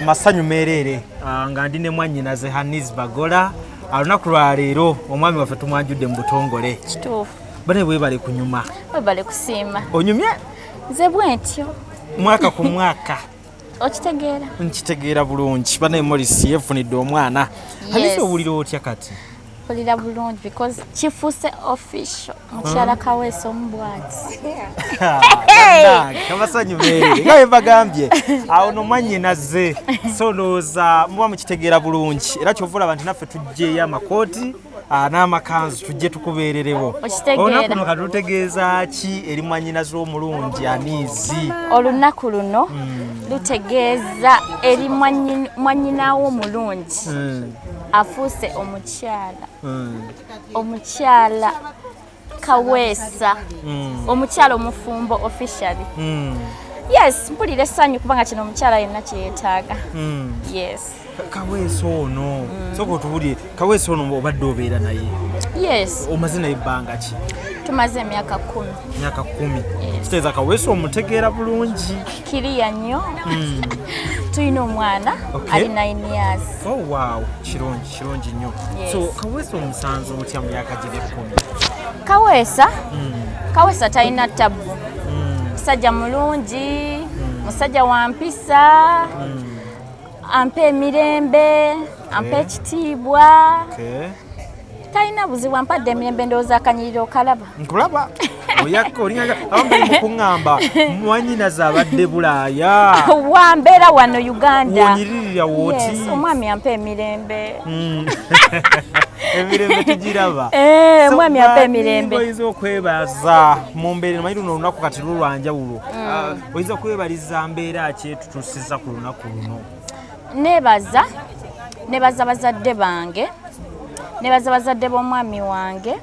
masanyu merere nga ndi ne mwannyinaze Annies Bagola olunaku lwa leero omwami waffe tumwanjudde mu butongole kituufu bane webale kunyuma webale kusiima onyumye nze bwentyo mwaka ku mwaka okitegeera nkitegeera bulungi bane Morris yefunidde omwana Annies owulira otya kati mpulira bulungi because kifuuse official mukyala Kaweesa omubwati kabasanyu merere nga bagambye awo no mwannyinaze so ndowooza muba mukitegeera bulungi era kyovula abantu naffe tujjeeyo amakooti n'amakanzu tujje tukubeererewo olunaku luno katutegeeza ki eri mwannyinaze omulungi Annies olunaku luno lutegeeza eri mwannyinawo omulungi afuuse omukyala Kaweesa omukyala omufumbo officially yes mpulira essanyu kubanga kino omukyala yenna kyeyeetaaga yes Kaweesa ono soka otuwulire Kaweesa ono obadde obeera naye yes omaze naye ebbanga ki tumaze emyaka 10 kitegeeza Kaweesa omutegeera bulungi kiriya nnyo tulina omwana ali 9 years oh wow kirungi nnyo so Kaweesa omusanzu otya mu myaka gye 10 Kaweesa talina tabu musajja mulungi musajja wa mpisa ampa emirembe ampa ekitiibwa talina buzibu ampadde emirembe ndowooza akanyiriro okalaba nkulaba oyakka olinga abambali mukuŋŋamba mwannyinaze abadde Bulaaya wambeera wano Uganda wonyiririra wooti omwami ampa emirembe emirembe tugiraba omwami ampa emirembe oyinza okwebaza mu mbeera manyi luno olunaku kati lulwanjawulo oyinza okwebaliza mbeera ki etutuusiza ku lunaku luno nebaza bazadde bange nebaza bazadde b'omwami wange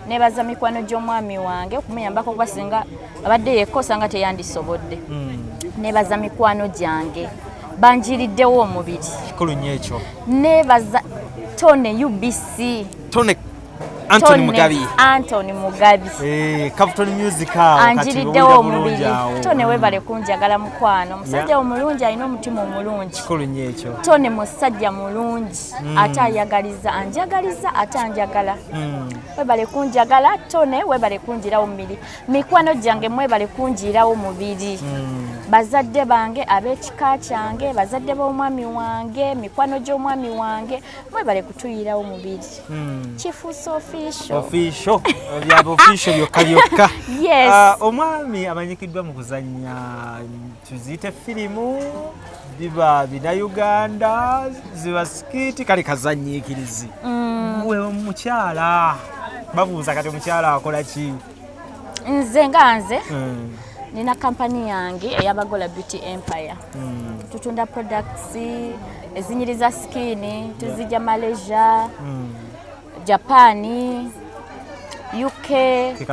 nebaza mikwano gy'omwami wange okumuyambako kuba singa abadde yeekoosa nga teyandisobodde nebaza mikwano gyange banjiriddewo omubiri kikulu nnyo ekyo nebaza Tone UBC Anthony Mugabi Captain Music anjiriddewo omubiri Tone webale kunjagala mukwano omusajja omulungi alina omutima omulungi kikulu nnyo ekyo Tone musajja mulungi ate ayagaliza anjagaliza ate anjagala webale kunjagala Tone webale kunjirawo mubiri mikwano gyange mwebale kunjirawo mubiri bazadde bange ab'ekika kyange bazadde b'omwami wange mikwano gy'omwami wange mwebale kutuyirawo mubiri kifuuse official byaba official byokka yes omwami amanyikiddwa mu kuzannya tuziyite firimu biba bina Uganda ziba skiti kale kazanyiikirizi gwe omukyala babuuza kati omukyala akola ki nze nina kampani yange eyabagola Beauty Empire tutunda products ezinyiriza skin tuzijja Malaysia Japan UK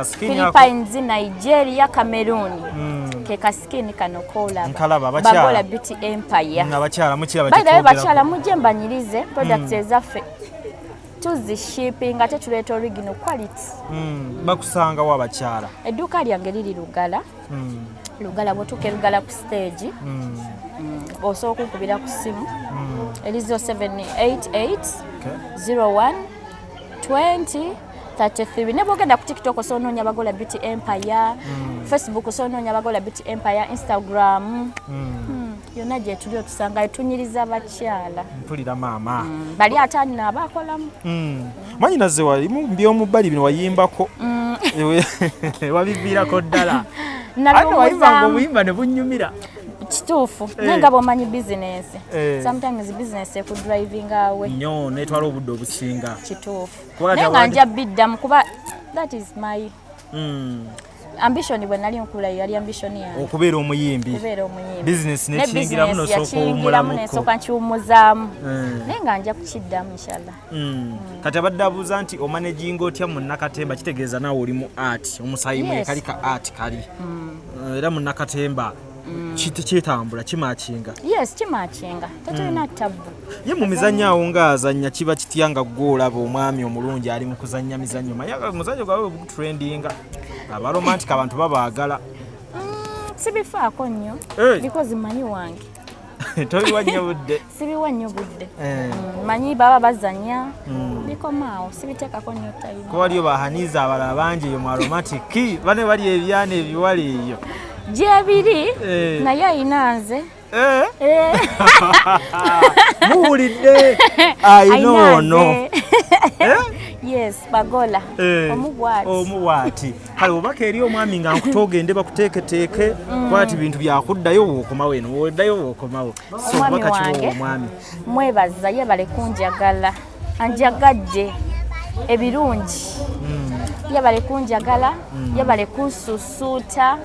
Philippines Nigeria Cameroon keka skin kano kola bagola Beauty Empire bakyala mujje mbanyirize products ezaffe tuzishipping ate tuleeta original quality bakusanga wa bakyala edduuka lyange liri Lugala bwotuuka Lugala ku stage osooka okukubira ku simu eri 0788 01 20 33 ne bwogenda ku TikTok osoononya Bagola Beauty Empire Facebook osoononya Bagola Beauty Empire Instagram yonna gye tuli otusanga etunyiriza abakyala mpulira maama bali ataani nabo akolamu mwannyinaze walimu by'omubbali bino wayimbako wabiviirako ddala ate wayimbanga obuyimba ne bunnyumira kituufu naye nga bw'omanyi bizinensi sometimes bizinensi ekudrivinga awe nnyo neetwala obudde obusinga kituufu naye nga nja biddamu kuba that is my ambition bwe nali nkula yali ambition yange okubeera omuyimbi business nekiyingiramu nosooka nkiwummuzaamu naye nga nja kukiddamu inshallah kati abadde abuuza nti omanaginga otya mu Nakatemba kitegeeza naawe oli mu art omusayimu ekali ka art kali era mu Nakatemba kyetambula kimakinga yes kimakinga tetulina tabu ye mu mizannyo awo ng'azannya kiba kitya nga ggwe olaba omwami omulungi ali mu kuzannya mizannyo maye omuzannyo gwabwe gutrendinga abaromantic abantu babaagala sibifaako nnyo because manyi wange Tobiwa nnyo budde. Sibiwa nnyo budde. Manyi baba bazanya. Bikomaawo sibiteekako nnyo time. Ko waliyo bahaniza abalala bangi eyo mu Aromatic. Bane bali ebyana ebiwala eyo. Gyebiri naye ayina nze. Muwulidde ayina ono. Yes, Bagola. Omuwaati. Kale obaka eri omwami nga nkutogende bakuteeketeeke kwati bintu byakuddayo bwokomawo eno woddayo bwokomawo. So obaka kiwo omwami. Mwebaza yebale kunjagala. Anjagadde ebirungi. Yebale kunjagala, yebale kunsusuuta,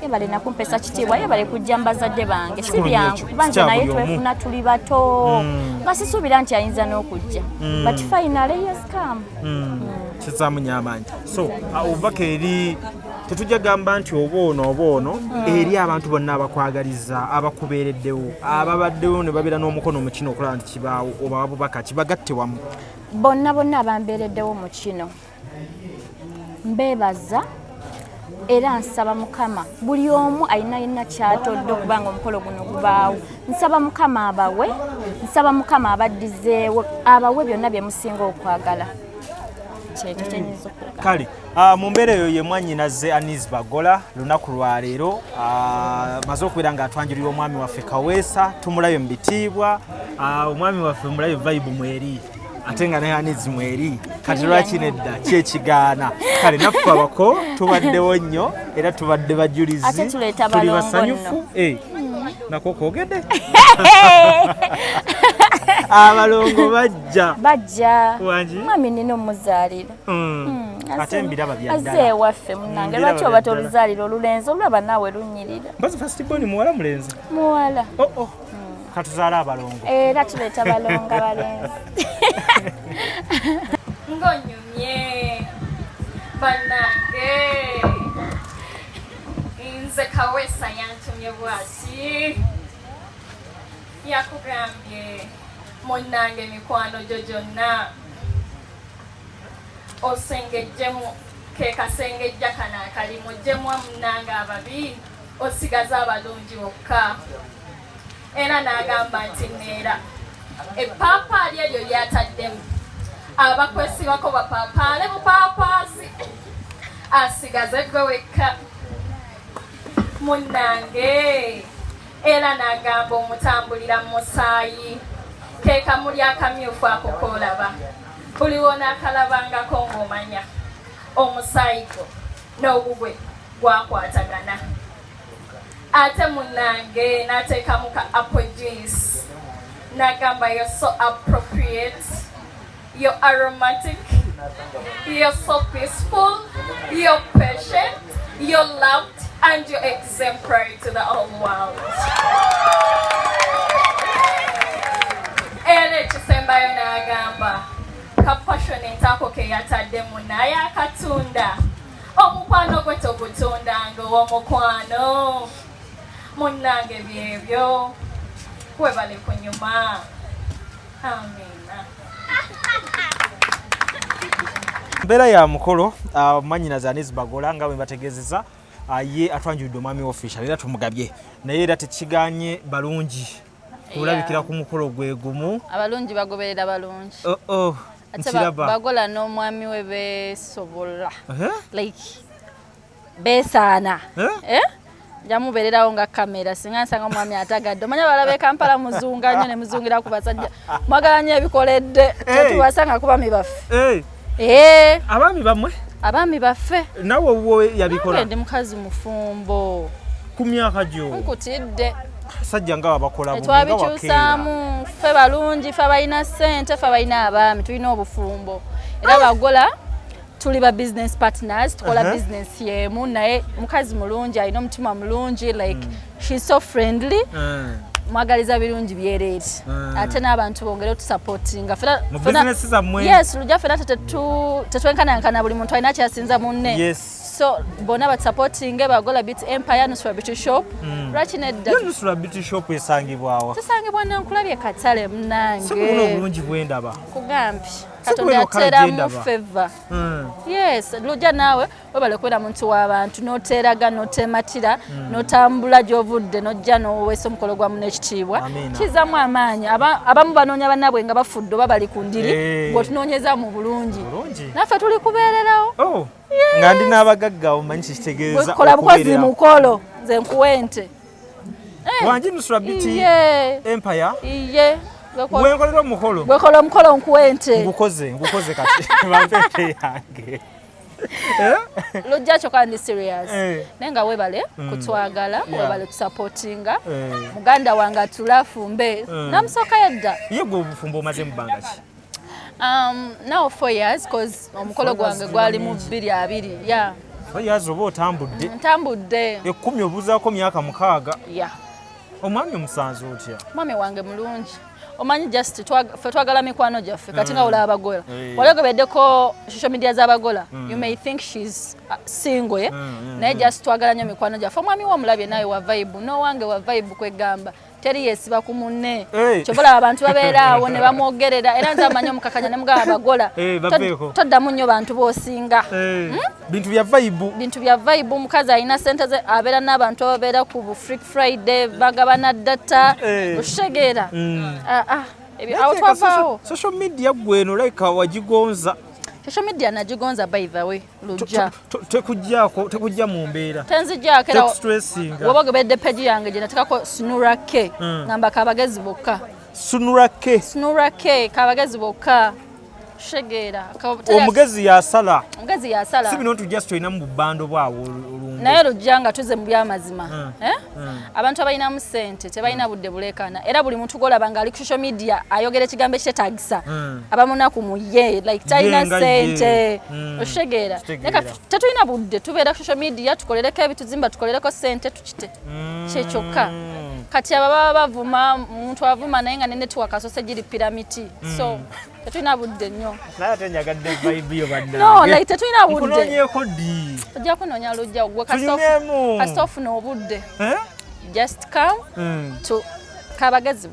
yebale nakumpesa kitiibwa, yebale kujja mbazadde bange. Si byangu kubanga naye twefuna tuli bato. Nga sisuubira nti ayinza n'okujja. But finally he has come. Kizaamunya amaanyi. So obubaka eri tetujja gamba nti oboono eri abantu bonna abakwagaliza abakubeereddewo ababaddewo ne babeera n'omukono mu kino okulaba nti kibaawo oba abubaka kibagatte wamu. Bonna abambeereddewo mu kino mbeebaza era nsaba Mukama buli omu alina kyatodde okubanga omukolo guno gubaawo. Nsaba Mukama abawe, nsaba Mukama abaddizeewo, abawe byonna bye musinga okwagala. Kyekyo kyenyiza okuga. Kale mu mbeera eyo ye mwannyinaze Annies Bagola lunaku lwa leero maze okubeera nga atwanjulira omwami waffe Kaweesa tumulabe mu bitiibwa omwami waffe mulabe vibe mweri ate nga ne Annies mweri kati lwaki nedda kyekigaana. Kale naffe abako tubaddewo nnyo era tubadde bajulizi tuli basanyufu. Nako koogedde abalongo bajja wangi mwami nina omuzaalira ate mbiraba byaddala azze ewaffe munnange lwaki oba toluzaalira olulenzi olulaba naawe lunyirira. mbazi fastiboni muwala mulenzi muwala katuzaala abalongo era tuleeta balongo abalenzi. Ngonyumye bannange nze Kaweesa yantumye bwati yakugambye munnange mikwano gyo gyonna osengejjemu ke kasengejja kana akali mujjemu munnange ababi osigaza abalungi bokka. Era n'agamba nti neera epaapaali eryo lyataddemu abakwesibako bapaapaale bupaapaasi asigaze gwe wekka munnange. Era n'agamba omutambulira mu musaayi ke kamuli akamyufu ako koolaba buliwoo n'akalabangako ng'omanya omusaayi gwo n'ogugwe gwakwatagana. Ate munnange n'ateekamu ka apple juice n'agamba you're so appropriate, you're aromatic, you're so peaceful, you're patient, you're loved, and you're exemplary to the whole world. Era ekisembayo n'agamba kapassionate ako ke yataddemu naye akatunda omukwano gwe togutundanga ow'omukwano. Munnange byebyo webale kunyuma. Amina. Mbeera ya mukolo mwannyinaze Annies Bagola nga bwe mbategeezezza ye atwanjulidde omwami official era tumugabye naye era tekiganye balungi kulabikira ku mukolo gwe gumu abalungi bagoberera balungi. Ate Bagola n'omwami we beesobola like beesaana jamubeererawo nga kamera singa nsanga omwami atagadde omanya balabe Kampala muzunga nnyo ne muzungira ku basajja mwagala nnyo ebikoledde tetubasanga kuba mibaffe. Abaami baffe nawe wo yabikola ndi mukazi mufumbo ku myaka gyo nkutidde sajja nga bakola twabikyusaamu ffe balungi ffe balina ssente ffe balina abaami tulina obufumbo era Bagola tuli ba business partners tukola business yemu naye mukazi mulungi alina omutima mulungi like she's so friendly mwagaliza birungi byereeti ate n'abantu bongere otusupportinga yes lujja ffena tetwenkanankana buli muntu alina kyasinza munne so bonna batusupportinge Bagola Beauty Empire Nusra Beauty Shop lwaki nedda Nusra Beauty Shop esangibwawa tusangibwa nankulabye katale munnange sikuno bulungi bwendaba kugambye Katonda ateramu favor. Yes, lujja naawe webale kwera muntu w'abantu n'oteeraga n'oteematira n'otambula gy'ovudde n'ojja n'oweesa omukolo gwamu n'ekitiibwa kizaamu amaanyi. Abamu banoonya bannaabwe nga bafudde oba bali ku ndiri ng'otunoonyeza mu bulungi. Naffe tuli kubeererawo. Nga ndi n'abagagga omanyi kitegeeza kola bukozi mukolo nze nkuwente. Wanji nusula biti empire. Iye. Gwekolera omukolo. Gwekola omukolo nkuwente. Ngukoze kati. Bampete yange. Lujja kyokka ndi serious. Naye nga weebale kutwagala, weebale tusupportinga. Muganda wange atulafumbe. Namusooka yadda. Ye gwe obufumbo omaze mu bbanga ki? Now 4 years because omukolo gwange gwali mu 2020. Yeah. 4 years oba otambudde? Ntambudde. 10 obuzaako myaka 6. Yeah. Omwami omusanze otya? Mwami wange mulungi. Omanyi just ffe twagala mikwano gyaffe kati nga olaba abagola. Walagobeddeko social media z'abagola. You may think she's single, naye just twagala nnyo mikwano gyaffe. Omwami wo omulabye nawe wa vibe, n'owange wa vibe kwegamba. Teri yeesiba ku munne. Kyobola abantu babeera awo ne bamwogerera era nze amanyi omukakanya ne mugaba abagola. Toddamu nnyo bantu b'osinga. Bintu bya vibe. Bintu bya vibe. Omukazi alina ssente ze abeera n'abantu ababeera ku bu Freak Friday bagabana data. Oshegeera. Awo twavaawo. Social media gweno like wagigonza. Social media nagigonza by the way. Lujja. Tekujja mu mbeera. Tenzijjaako era stressinga. Wabagobedde page yange gye natekako Snura K. Ngamba kabagezi bokka. Snura K kabagezi bokka. Shegeera. Omugezi yasala. Omugezi yasala. Si bino tujja stoyina mu bbando bwawo olungi. Naye lujja nga tuze mu byamazima. Abantu abalinamu ssente tebalina budde buleekaana. Era buli muntu golaba nga ali ku social media ayogera ekigambo ekyeetaagisa. Abamunaku mu ye like talina ssente. Oshegeera. Neka tetulina budde tubeera ku social media tukolereko ebituzimba tukolereko ssente tukite. Kyekyoka. Kati ababa bavuma omuntu avuma naye nga ne network asose giri piramidi. So tetulina budde nnyo. Naye ate njagadde vibe yo badde. No, like tetulina budde. Kunoonyeeko ddi. Ojja kunoonya lujja gwe kasitofuna obudde. Just come to kabagezi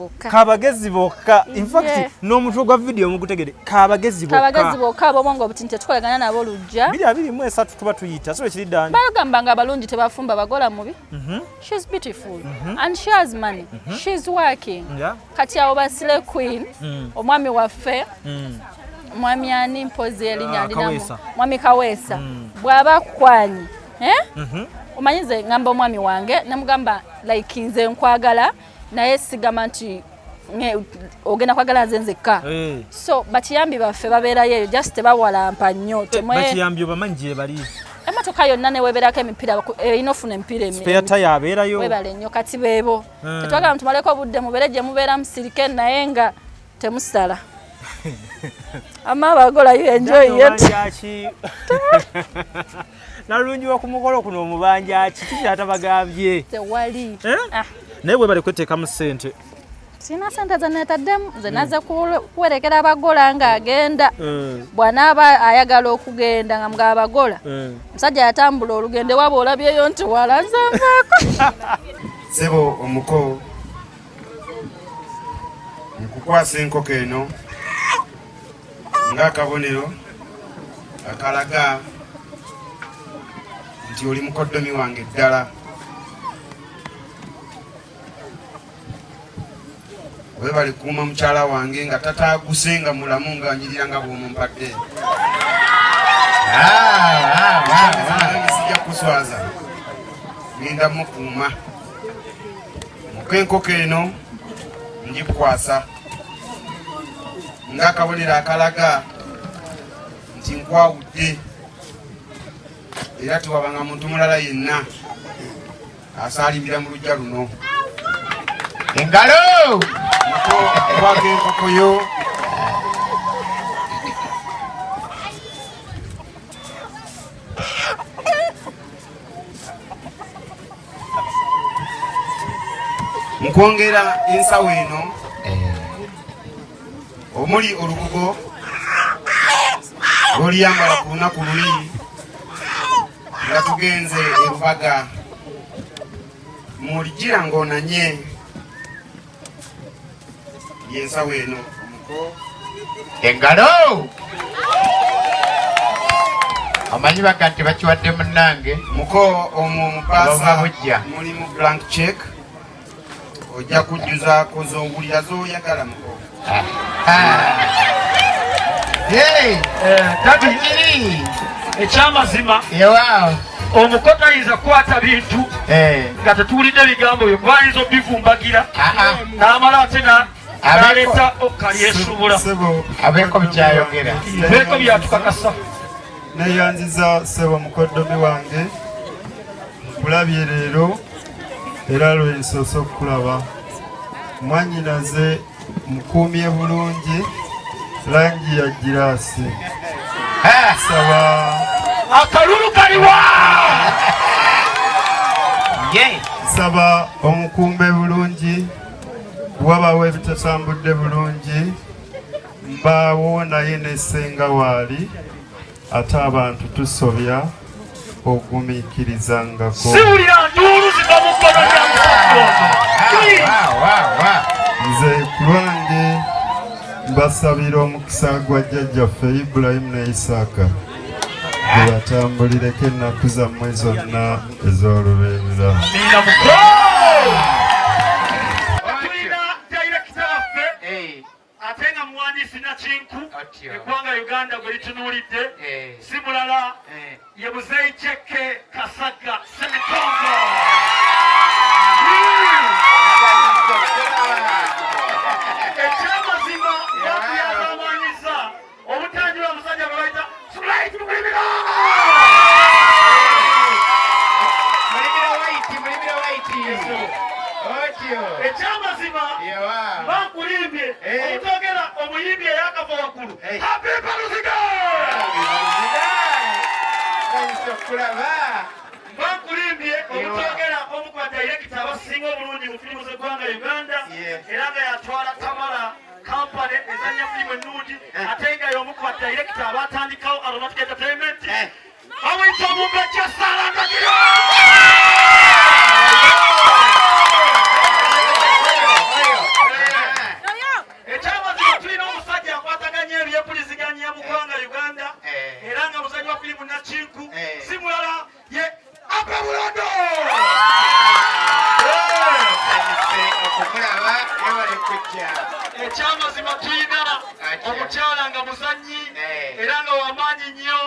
bokka. In fact, n'omutwe gwa video mugutegere kabagezi bokka ab'obwongo obuti tetukolagana nabo lujja. 2023 tuba tuyita so ekiri ddani. Bagamba nga abalungi tebafumba bagola mubi. She's beautiful and she has money. She's working. Kati awo basile queen omwami waffe mwami ani mpozi erinnya alinamu mwami Kaweesa bw'aba kwanyi omanyize ngamba omwami wange namugamba like nze nkwagala naye sigamba nti ogenda kwagala nze nzekka. So bakiyambi baffe babeerayo eyo just tebawalampa nnyo. Bakiyambi obamanyi gye bali. Emmotoka yonna ne weebeerako emipiira erina ofuna emipiira emibi. Spare tire abeerayo. Weebale nnyo kati beebo. Tetwagala mutumaleko obudde mubeere gye mubeera musirike naye nga temusala. Ama abagola you enjoy it. Nalungiwa ku mukolo kuno omubanja kiki kyatabagambye. Tewali. Naye bwe bali kweteekamu ssente. Sina ssente ze neetaddemu nze naze kuwerekera abagola ng'agenda. Bw'anaaba ayagala okugenda nga mugaba abagola. Musajja yatambula olugendo waba olabyeyo nti walanze nvaako. Sebo omuko nkukwasa enkoko eno ng'akabonero akalaga nti oli mukoddomi wange ddala. Webali kuuma mukyala wange nga tataaguse nga mulamu nga nyirira nga bw'omumpadde. Sijja kuswaza ngenda mukuuma muko enkoko eno ngikwasa ng'akabonero akalaga nti nkwawudde era tewabanga muntu mulala yenna asaalibira mu lujja luno. Engalo kwaka enkoko yo nkwongera ensawo eno omuli olubugo lw'oliyambala ku lunaku luli nga tugenze erubaga muligira ng'onanye yensawo eno omuko engalo amanyi baga nti bakiwadde munnange muko omupasa bujja mulimu blank check ojja kujjuza akoze owulira z'oyagala muko tabikiri ekyamazima yewaawo omuko tayinza kukwata bintu nga tetuwulidde bigambo byo gwayinza obivumbagira n'amala ate naleeta kalyesuubula abeeko bikyayogera beeko byatukakasa neyanziza sebo mukoddomi wange kulabye leero era lwensoose okukulaba mwanyinaze mukuumye bulungi langi ya giraasi saba akalulu kaliwa saba omukumbe bulungi wabawo ebitatambudde bulungi mbaawo naye nesenga waali ate abantu tusobya ogumiikirizangako siwulira nduulu ziva mu kkono lya nze ku lwange mbasabira omukisa gwa jjajjaffe Ibulayimu ne Isaaka gwe batambulireko ennaku zammwe zonna ez'olubeerera. tulina dayirekita waffe ate nga muwandiisi nakinku eggwanga Uganda gwe litunuulidde si mulala ye Muzeeyi Kyeke Kasagga Semikongo. Ekyamazima bakuyazaamanyiza obutanjula omusajja gwe bayita Sulait Mulimiro. Ekyamazima bankulimbye obutogera omuyimbi eyakava waggulu Happy bankulimbye obutogera omu ku badirekita abasinga obulungi mu firimu z'eggwanga Uganda era nga yatwala Tamara kampani ezannya firimu ennungi ate nga y'omu ku badirekita abatandikawo Aromatic Entertainment bamuyita Omumbejja Saalangagiro. Ekyamazima tulina omusajja akwataganya ebyempuliziganya mu ggwanga Uganda era nga muzanyi wa firimu nakinku si mulala ye Ababulondo. Ekyamazima tulina omukyala nga muzanyi era nga wamaanyi nnyo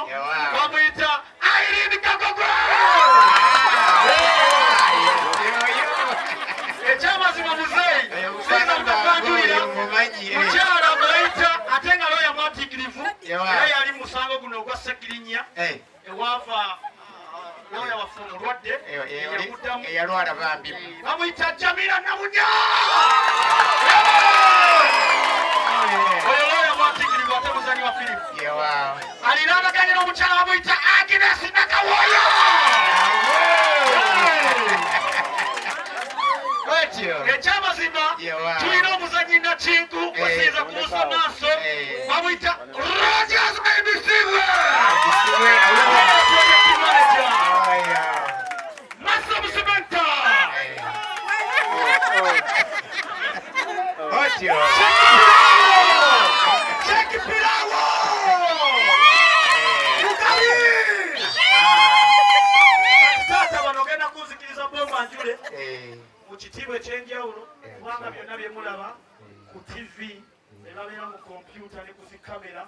bamuyita Irene Kagogo. Ekyamazima Muzeeyi siyinza butakwanjulira mukyala gwayita ate nga looya mwatiikirivu era yali mu musango guno ogwa Ssegirinnya ewaava looya waffe omulwadde eyamuddamu eyalwala bambi bamuyita Jamila Nabunya. oyo looya mwatiikirivu ate muzanyi wa firimu aliraanaganye n'omukyala bamuyita Agnes Nakawoyo. Ekyamazima tulina omuzanyi nakinku osinza kumusa maaso bamuyita Rogers Ebisibwe. Masa Busementa. Cheki Pirawo. Kukali. Tata bano ogenda kunzikiriza bomba njule mu kitiibwa ekyenjawulo kubanga byonna bye mulaba ku TV ne babeera mu kompyuta ne ku zikamera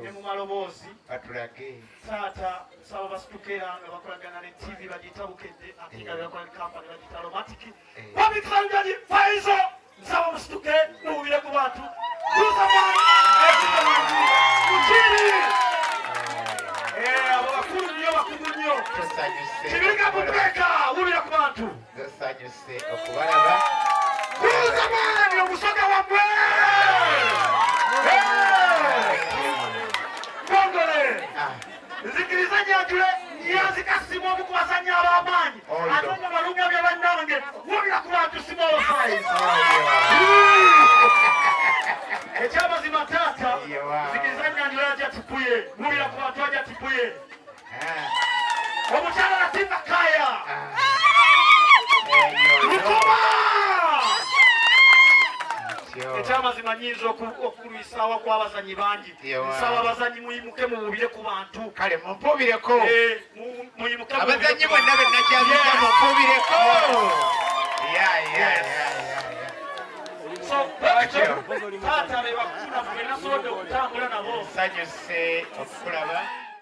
ne mu maloboozi taata nsaba basitukera nga bakolagana ne TV bagiyita bukedde ate nga bebakola ne kampani bagiyita Aromatic babikirangani faizo nsaba musituke muwubire ku bantu kuzamaani mukiri abo bakulu nnyo bakugu nnyo kibirika buteeka wubira ku bantu okubalaba kuzamaani omusoga wammwe kongole nzikiriza nyanjule yazikasimu omu ku bazannyi ab'amaanyi ate nga balunga bye bannange wubira ku bantu small size. Ekyamazima taata nzikiriza nyanjule ajja tipuye wubira ku bantu ajja tipuye omukyala Latifah Kaya Lukoma. Ekyamazima mazima nyinza okulwisaawa kw'abazanyi bangi nsaba abazanyi muyimuke muwubire ku bantu kale mumpuubireko muyimuke abazanyi bonna be nakyaziza mumpuubireko taata be bakuna ffe nasobodde okutambula nabo nsanyuse okukulaba